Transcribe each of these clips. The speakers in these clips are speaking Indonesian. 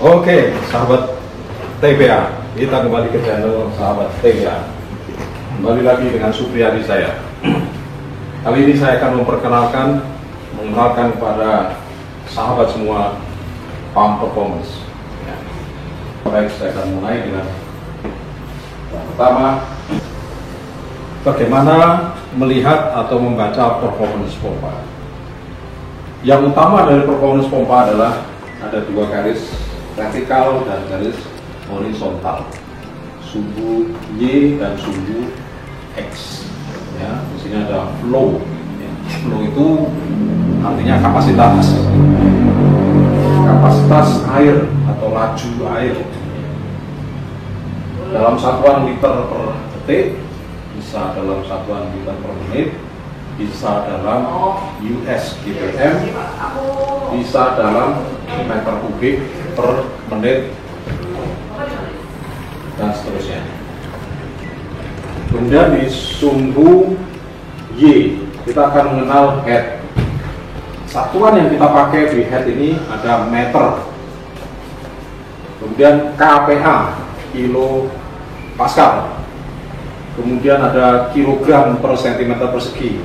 Oke, sahabat TBA, kita kembali ke channel sahabat TBA. Kembali lagi dengan Supriyadi saya. Kali ini saya akan mengenalkan kepada sahabat semua Pump Performance. Ya. Baik, saya akan mulai dengan yang pertama, bagaimana melihat atau membaca performance pompa. Yang utama dari performance pompa adalah ada dua garis vertikal dan garis horizontal, sumbu Y dan sumbu X. Ya, di sini ada flow. Ya, flow itu artinya kapasitas air atau laju air dalam satuan liter per detik, bisa dalam satuan liter per menit, bisa dalam US GPM, bisa dalam meter kubik per menit, dan seterusnya. Kemudian di sumbu Y kita akan mengenal head. Satuan yang kita pakai di head ini ada meter. Kemudian kPa, kilo pascal. Kemudian ada kilogram per sentimeter persegi.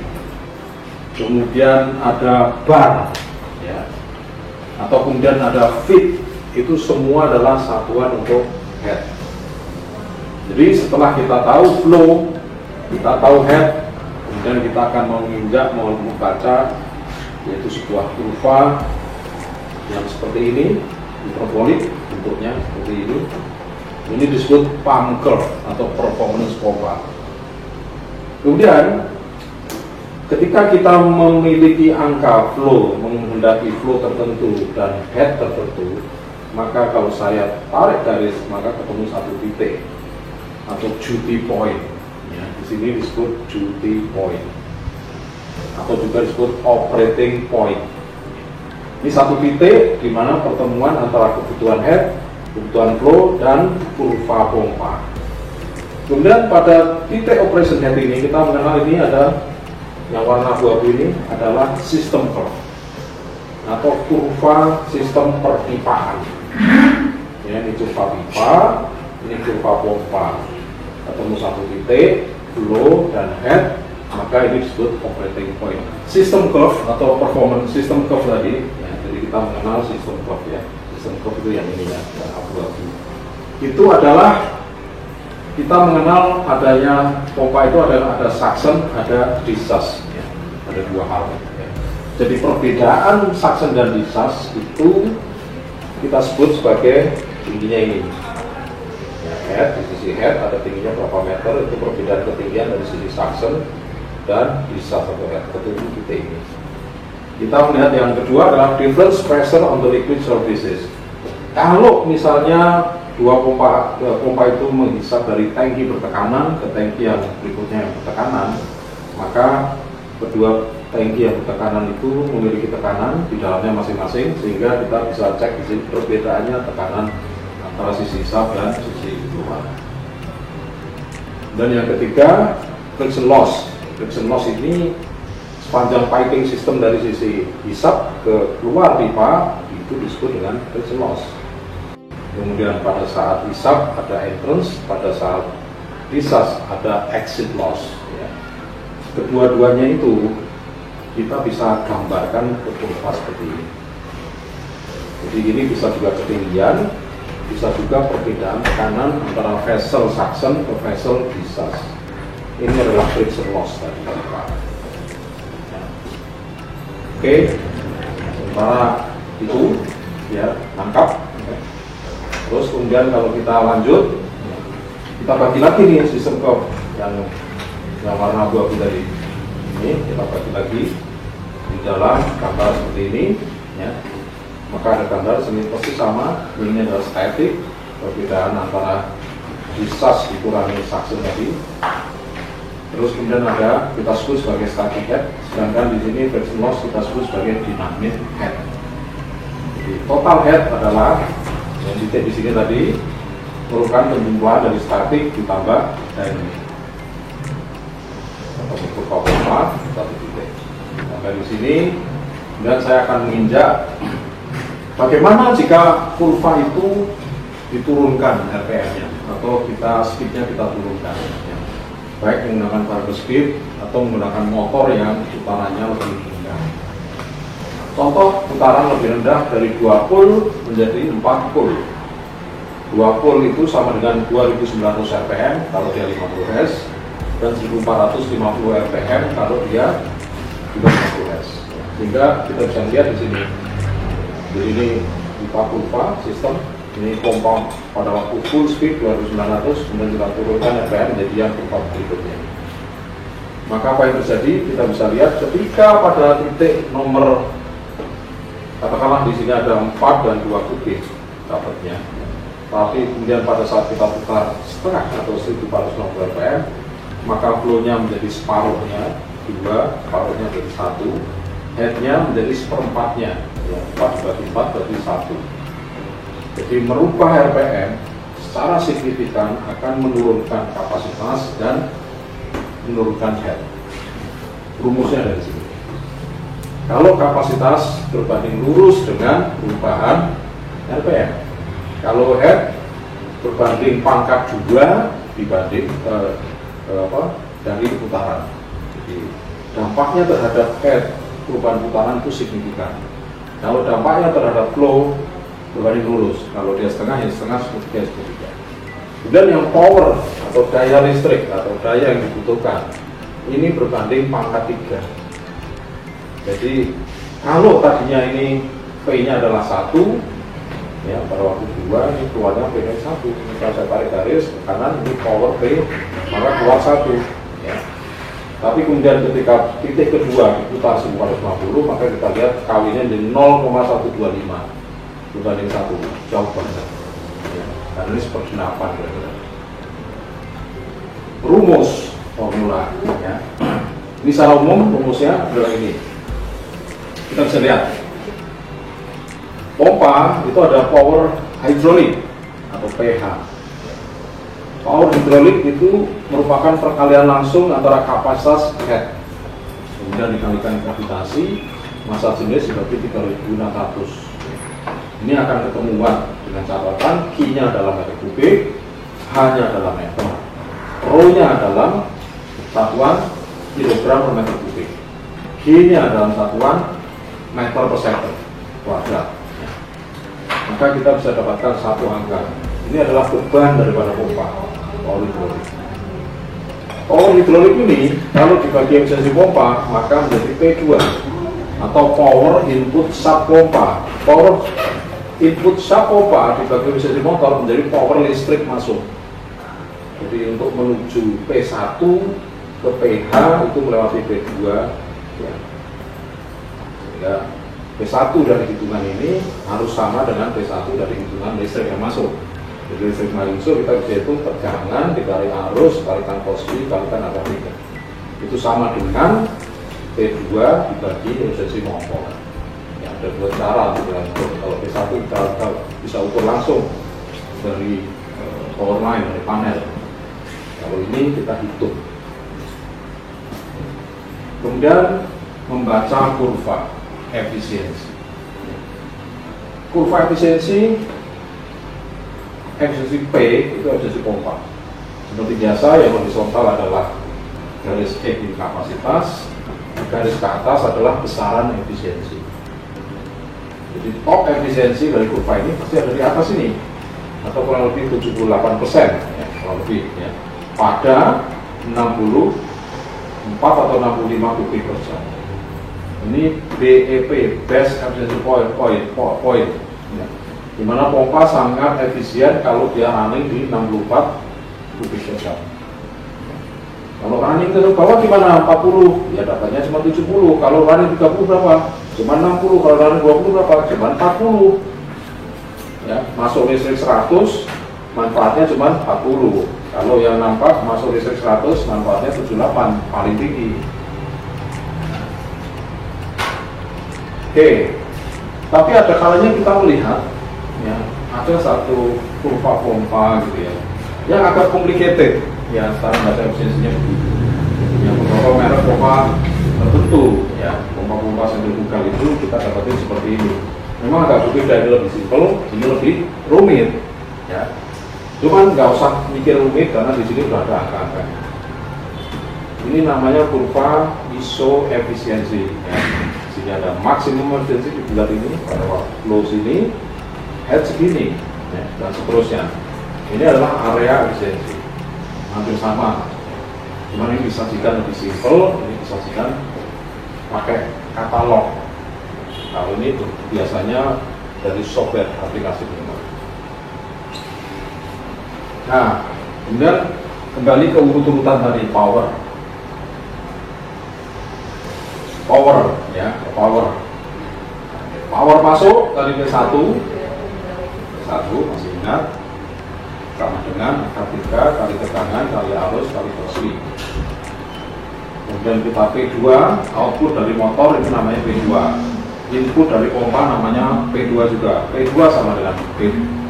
Kemudian ada bar, ya. Atau kemudian ada feet. Itu semua adalah satuan untuk head. Jadi setelah kita tahu flow, kita tahu head, kemudian kita akan membaca yaitu sebuah kurva yang seperti ini, hiperbolik bentuknya seperti ini. Ini disebut pump curve atau performance pompa. Kemudian ketika kita memiliki angka flow, menghendaki flow tertentu dan head tertentu, maka kalau saya tarik garis, maka ketemu satu titik atau duty point. Ya, di sini disebut duty point atau juga disebut operating point. Ini satu titik di mana pertemuan antara kebutuhan head, kebutuhan flow, dan kurva pompa. Kemudian pada titik operation head ini kita mengenal ini ada yang warna abu-abu ini adalah sistem curve atau kurva sistem perpipaan. Ya, ini kurva pipa, ini kurva pompa. Ketemu satu titik, flow dan head, maka ini disebut operating point. Sistem curve atau performance sistem curve tadi, ya, jadi kita mengenal sistem curve ya. Sistem curve itu yang ini ya, yang abu-abu. Itu adalah kita mengenal adanya pompa itu adalah ada suction, ada discharge, ya. Ada dua hal. Ya. Jadi perbedaan suction dan discharge itu kita sebut sebagai tingginya ini. Ya, head, di sisi head ada tingginya berapa meter, itu perbedaan ketinggian dari sisi suction dan discharge atau head, ketemu titik ini. Kita melihat yang kedua adalah difference pressure on the liquid surfaces. Kalau misalnya dua pompa itu menghisap dari tangki bertekanan ke tangki yang berikutnya yang bertekanan, maka kedua tangki yang bertekanan itu memiliki tekanan di dalamnya masing-masing, sehingga kita bisa cek di sini perbedaannya tekanan antara sisi hisap dan sisi keluar. Dan yang ketiga, friction loss. Friction loss ini sepanjang piping system dari sisi hisap ke keluar pipa itu disebut dengan friction loss. Kemudian pada saat hisap ada entrance, pada saat discharge ada exit loss. Ya. Kedua-duanya itu kita bisa gambarkan ke kurva seperti ini. Jadi ini bisa juga ketinggian, bisa juga perbedaan tekanan antara vessel suction ke vessel discharge. Ini adalah friction loss tadi. Ya. Oke, sementara itu ya tangkap. Terus kemudian kalau kita lanjut, kita bagi lagi nih sistem curve yang warna abu-abu tadi. Ini kita bagi lagi di dalam gambar seperti ini, ya. Maka ada gambar semi persis sama. Ini adalah static, perbedaan antara discharge dikurangi suction tadi. Terus kemudian ada kita sebut sebagai static head, sedangkan di sini friction loss kita sebut sebagai dynamic head. Jadi total head adalah yang titik di sini tadi merupakan penjumlahan dari statik ditambah dynamic atau kurva pompa satu titik. Sampai di sini, dan saya akan menginjak Bagaimana jika kurva itu diturunkan RPM-nya atau speed-nya kita turunkan, ya. Baik menggunakan variable speed atau menggunakan motor yang putarannya lebih rendah. Contoh putaran lebih rendah dari 2 pole menjadi 4 pole. 2 pole itu sama dengan 2900 rpm kalau dia 50 Hz dan 1450 rpm kalau dia 50 Hz. Sehingga kita bisa lihat di sini. Jadi ini pipa kurva sistem, ini pompa pada waktu full speed 2900, kemudian kita turunkan RPM menjadi yang kurva berikutnya. Maka apa yang terjadi? Kita bisa lihat ketika pada titik nomor, katakanlah di sini ada 4 dan 2 kubik dapatnya, tapi kemudian pada saat kita putar setengah atau 1460 RPM, maka flow-nya menjadi separuhnya 2, separuhnya menjadi 1, head-nya menjadi seperempatnya, ya, 4 bagi 4 berarti 1. Jadi merubah RPM secara signifikan akan menurunkan kapasitas dan menurunkan head. Rumusnya dari sini. Kalau kapasitas berbanding lurus dengan perubahan RPM. Kalau head berbanding pangkat 2 dibanding dari putaran. Jadi dampaknya terhadap head perubahan putaran itu signifikan. Kalau dampaknya terhadap flow berbanding lurus, kalau dia setengah, ya setengah, sepertiga, sepertiga. Kemudian yang power atau daya listrik atau daya yang dibutuhkan ini berbanding pangkat 3. Jadi kalau tadinya ini P-nya adalah 1, ya pada waktu 2 ini keluarnya P-nya 1. Kalau saya tarik garis ke kanan ini power P, maka keluar 1, ya. Tapi kemudian ketika titik kedua diputar 1450, maka kita lihat kawinnya di 0,125 berbanding 1, jauh banget, ya. Dan ini seperti 8 kira-kira. Rumus formula, ya. Ini secara umum rumusnya adalah ini. Kita bisa lihat pompa itu ada power hidrolik atau pH. Power hidrolik itu merupakan perkalian langsung antara kapasitas head, kemudian dikalikan gravitasi, massa jenis seperti 3600. Ini akan ketemuan dengan catatan Q-nya adalah meter kubik, H-nya adalah meter, Rho-nya adalah satuan kilogram per meter kubik, G-nya adalah satuan meter per second kuadrat. Maka kita bisa dapatkan satu angka. Ini adalah beban daripada pompa power hidrolik. Power hidrolik ini kalau dibagi efisiensi pompa maka menjadi P2 atau power input sub pompa. Power input sub pompa dibagi efisiensi motor menjadi power listrik masuk. Jadi untuk menuju P1 ke PH itu melewati P2, ya. Sehingga P1 dari hitungan ini harus sama dengan P1 dari hitungan listrik yang masuk. Jadi listrik masuk kita bisa hitung tegangan dikali arus kalikan cos V kalikan akar 3. Itu sama dengan P2 dibagi efisiensi motor. Ya, ada dua cara untuk dilakukan. Kalau P1 kita bisa ukur langsung dari power line, dari panel. Kalau ini kita hitung. Kemudian membaca kurva efisiensi. Kurva efisiensi P itu efisiensi pompa. Seperti biasa yang horizontal adalah garis E ini kapasitas, garis ke atas adalah besaran efisiensi. Jadi top efisiensi dari kurva ini pasti ada di atas ini, atau kurang lebih 78%, ya, kurang lebih, ya, pada 64 atau 65 kubik per jam. Ini BEP, best efficiency point, ya. Dimana pompa sangat efisien kalau dia running di 64 kubik per jam. Kalau running ke bawah gimana? 40, ya dapatnya cuma 70. Kalau running 30 berapa? Cuma 60. Kalau running 20 berapa? Cuma 40. Ya, masuk listrik 100, manfaatnya cuma 40. Kalau yang nampak masuk listrik 100, manfaatnya 78, paling tinggi. Oke, tapi ada kalanya kita melihat, ya, ada satu kurva pompa gitu ya, yang agak complicated, ya, sekarang data efisiensinya begitu. Yang beberapa merek pompa tertentu, ya, pompa-pompa sentrifugal itu kita dapatin seperti ini. Memang agak berbeda, ini lebih simpel, ini lebih rumit, ya. Cuman nggak usah mikir rumit karena di sini sudah ada angka-angkanya. Ini namanya kurva iso efisiensi. Ya. Di sini ada maksimum efisiensi di bulat ini, pada flow sini, head segini, ya, dan seterusnya. Ini adalah area efisiensi, hampir sama. Cuman ini disajikan lebih simpel, ini disajikan pakai katalog. Kalau ini biasanya dari software aplikasi pengemar. Nah, kemudian kembali ke urut-urutan tadi power, ya, power masuk tadi ke satu masih ingat, sama dengan K3 kali tekanan kali arus kali torsi. Kemudian kita P2, output dari motor itu namanya P2. Input dari pompa namanya P2 juga. P2 sama dengan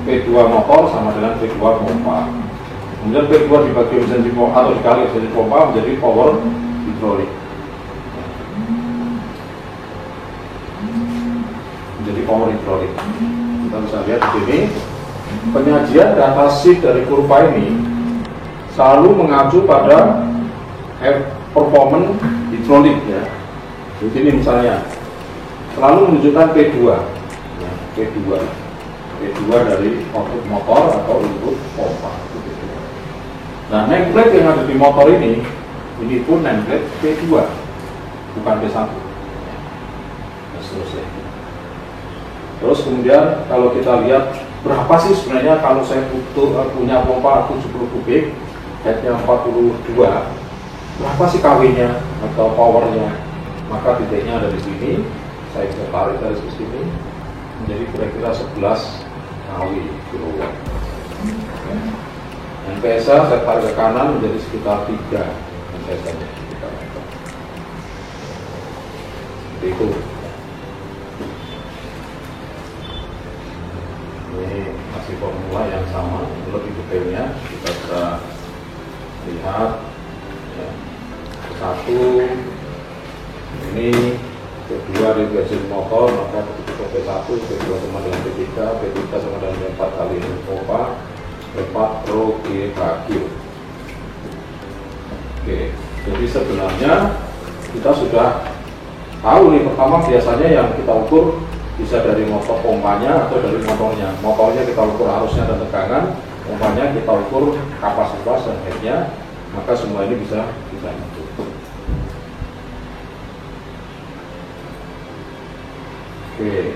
P2 motor sama dengan P2 pompa. Kemudian P2 dibagi efisiensi pompa atau dikali efisiensi pompa menjadi power hidrolik. Menjadi power hidrolik. Kita bisa lihat di sini penyajian data sheet dari kurva ini selalu mengacu pada performance hidrolik, ya. Di sini misalnya selalu menunjukkan P2, ya, P2 dari output motor atau input pompa. Nah, nameplate yang ada di motor ini pun nameplate P2, bukan P1. Dan seterusnya. Terus kemudian kalau kita lihat berapa sih sebenarnya kalau saya punya pompa 70 kubik, headnya 42, berapa sih KW-nya atau powernya? Maka titiknya ada di sini. Saya bisa tarik dari sini menjadi kira-kira 11 kW kilowatt. Dan PSA saya tarik ke kanan menjadi sekitar 3 PSA-nya. Seperti itu. Ini masih formula yang sama, lebih detailnya kita bisa lihat, ya. Satu ini kedua dari bensin motor, maka ketika P1, P2 sama dengan P3, P3 sama dengan P4 kali ini pompa, P4 Pro G Q. Oke, jadi sebenarnya kita sudah tahu nih, pertama biasanya yang kita ukur bisa dari motor pompanya atau dari motornya. Motornya kita ukur arusnya dan tegangan, pompanya kita ukur kapasitas dan headnya, maka semua ini bisa kita hitung. Oke.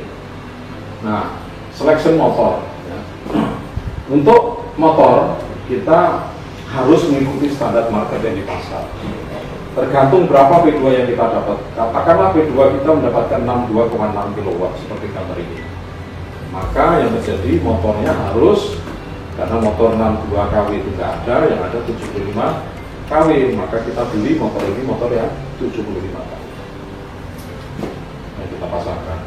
Nah, selection motor, ya. Untuk motor kita harus mengikuti standar market yang di pasar. Tergantung berapa P2 yang kita dapat. Katakanlah P2 kita mendapatkan 62,6 kW seperti gambar ini. Maka yang terjadi motornya harus, karena motor 62 kW itu tidak ada, yang ada 75 kW, maka kita beli motor ini, motor yang 75 kW yang kita pasangkan.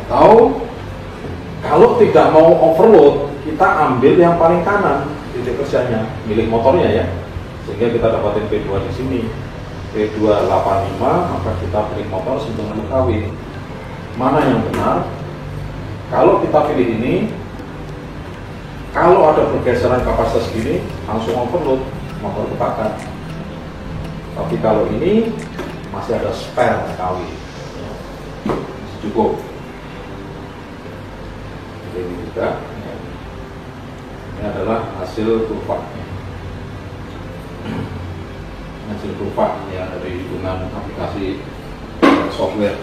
Atau kalau tidak mau overload, kita ambil yang paling kanan titik kerjanya, milik motornya, ya, sehingga kita dapatin P2 di sini P2 85, maka kita beli motor 90 kW. Mana yang benar? Kalau kita pilih ini, kalau ada pergeseran kapasitas gini langsung overload, motor kebakar. Tapi kalau ini masih ada spare kW, masih cukup. Ini juga, ini adalah hasil kurva, ya, dari hitungan aplikasi software.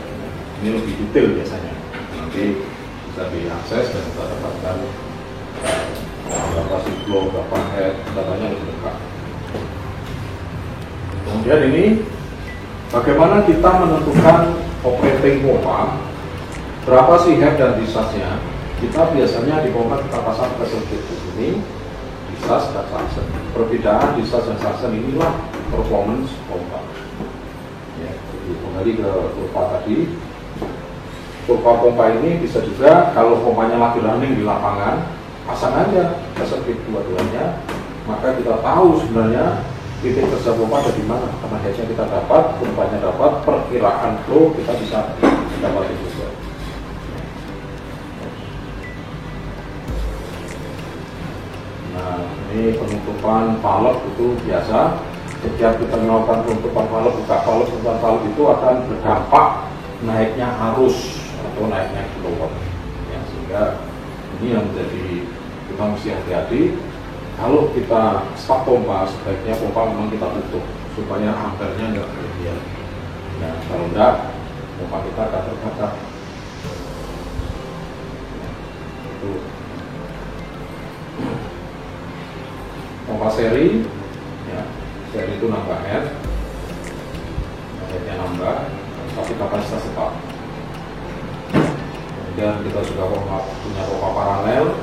Ini lebih detail biasanya, nanti bisa diakses dan kita dapatkan berapa sih flow, berapa head, datanya lebih lengkap. Kemudian ini bagaimana kita menentukan operating pompa, berapa sih head dan discharge-nya. Kita biasanya di pompa kita pasang ke sirkuit di sini, discharge dan suction. Perbedaan discharge dan suction inilah performance pompa. Ya, jadi kembali ke kurva tadi. Kurva pompa ini bisa juga kalau pompanya lagi running di lapangan, pasang aja ke sirkuit dua-duanya, maka kita tahu sebenarnya titik kerja pompa ada di mana. Karena headnya kita dapat, pompanya dapat, per perkiraan flow kita bisa dapat juga. Nah, ini penutupan valve itu biasa. Setiap kita melakukan penutupan valve, buka valve, penutupan valve itu akan berdampak naiknya arus atau naiknya kilowatt. Ya, sehingga ini yang menjadi kita mesti hati-hati. Kalau kita stop pompa, sebaiknya pompa memang kita tutup supaya ampernya enggak berlebihan. Nah, kalau enggak, pompa kita akan terbakar. Itu. Pompa seri, ya, seri itu nambah head, headnya nambah, tapi kapasitas tetap. Kemudian kita juga punya pompa paralel.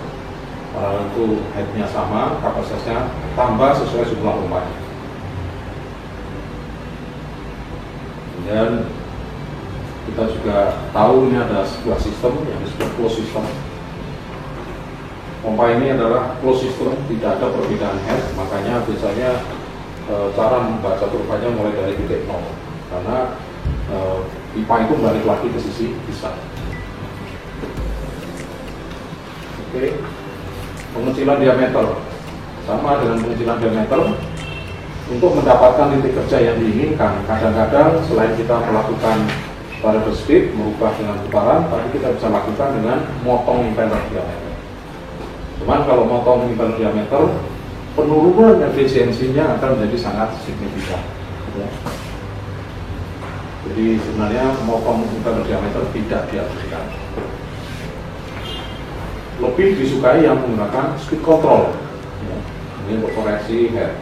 Paralel itu headnya sama, kapasitasnya tambah sesuai jumlah pompanya. Dan kita juga tahu ini ada sebuah sistem yang disebut closed system. Pompa ini adalah closed system, tidak ada perbedaan head, makanya biasanya cara membaca kurvanya mulai dari titik 0, karena pipa itu balik lagi ke sisi pisah. Oke. Pengecilan diameter sama dengan pengecilan diameter. Untuk mendapatkan titik kerja yang diinginkan, kadang-kadang selain kita melakukan variable speed merubah dengan putaran, tapi kita bisa lakukan dengan motong impeller diameter. Cuman kalau motong impeller diameter, penurunan efisiensinya akan menjadi sangat signifikan, ya. Jadi sebenarnya motong impeller diameter tidak dianjurkan. Lebih disukai yang menggunakan speed control, ya. Ini untuk koreksi head.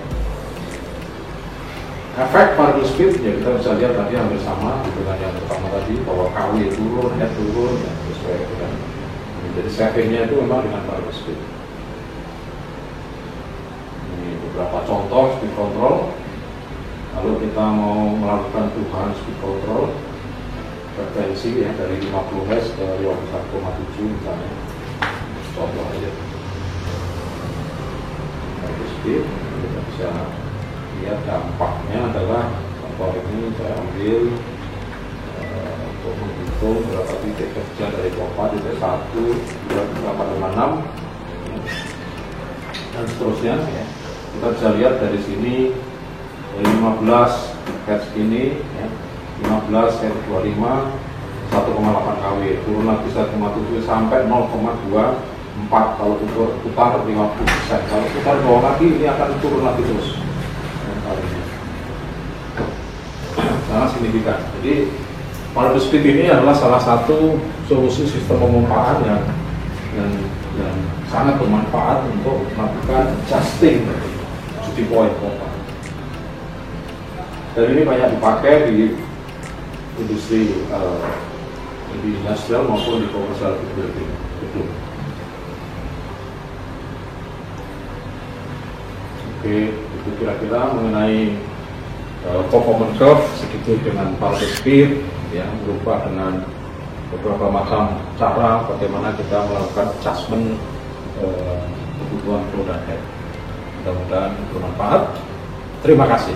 Efek variable speed, ya kita bisa lihat tadi hampir sama dengan yang pertama tadi, bahwa KW turun, head turun, ya, sesuai dengan. Jadi savingnya itu memang dengan variable speed. Ini beberapa contoh speed control. Lalu kita mau melakukan perubahan speed control frekuensi, ya, dari 50 Hz ke 51,7 misalnya. Contoh aja. Variable speed, kita bisa lihat dampaknya adalah contoh ini saya ambil untuk menghitung berapa titik kerja dari pompa, titik 1, 2, 3, 4, 5, 6 dan seterusnya, ya. Kita bisa lihat dari sini dari 15 Hz ini, ya, 15 Hz 25 1,8 kW, turun lagi 1,7 sampai 0,24 kalau putar 50%. Kalau putar bawah lagi ini akan turun lagi terus. Sangat signifikan. Jadi variable speed ini adalah salah satu solusi sistem pemompaan yang sangat bermanfaat untuk melakukan adjusting duty point pompa. Dan ini banyak dipakai di industri di industrial maupun di commercial building. Oke, itu kira-kira mengenai performance curve, segitu dengan variable speed, ya, berupa dengan beberapa macam cara bagaimana kita melakukan adjustment kebutuhan flow dan head. Mudah-mudahan bermanfaat. Terima kasih.